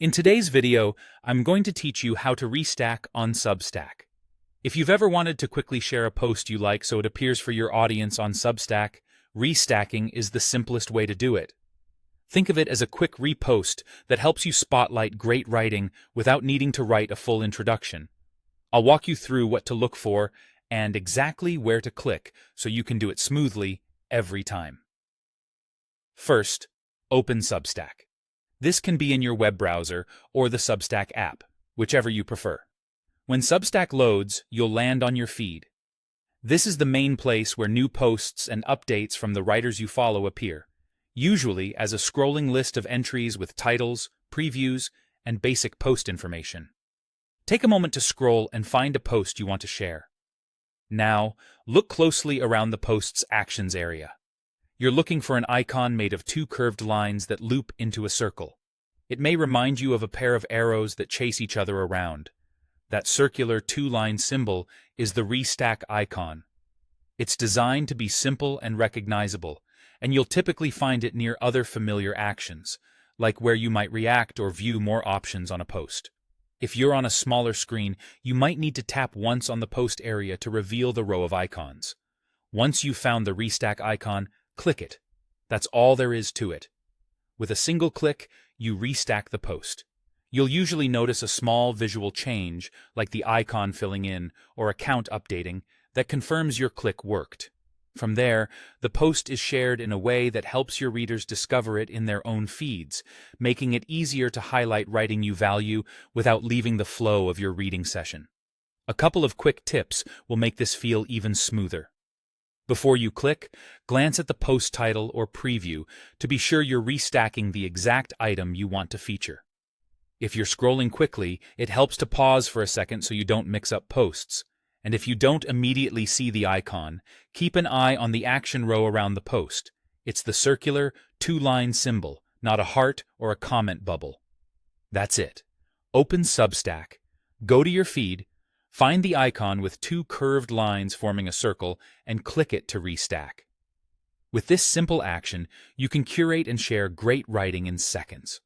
In today's video, I'm going to teach you how to restack on Substack. If you've ever wanted to quickly share a post you like so it appears for your audience on Substack, restacking is the simplest way to do it. Think of it as a quick repost that helps you spotlight great writing without needing to write a full introduction. I'll walk you through what to look for and exactly where to click so you can do it smoothly every time. First, open Substack. This can be in your web browser or the Substack app, whichever you prefer. When Substack loads, you'll land on your feed. This is the main place where new posts and updates from the writers you follow appear, usually as a scrolling list of entries with titles, previews, and basic post information. Take a moment to scroll and find a post you want to share. Now, look closely around the post's actions area. You're looking for an icon made of two curved lines that loop into a circle. It may remind you of a pair of arrows that chase each other around. That circular two-line symbol is the restack icon. It's designed to be simple and recognizable, and you'll typically find it near other familiar actions, like where you might react or view more options on a post. If you're on a smaller screen, you might need to tap once on the post area to reveal the row of icons. Once you've found the restack icon, click it. That's all there is to it. With a single click, you restack the post. You'll usually notice a small visual change, like the icon filling in or a count updating, that confirms your click worked. From there, the post is shared in a way that helps your readers discover it in their own feeds, making it easier to highlight writing you value without leaving the flow of your reading session. A couple of quick tips will make this feel even smoother. Before you click, glance at the post title or preview to be sure you're restacking the exact item you want to feature. If you're scrolling quickly, it helps to pause for a second so you don't mix up posts. And if you don't immediately see the icon, keep an eye on the action row around the post. It's the circular, two-line symbol, not a heart or a comment bubble. That's it. Open Substack, go to your feed, find the icon with two curved lines forming a circle, and click it to restack. With this simple action, you can curate and share great writing in seconds.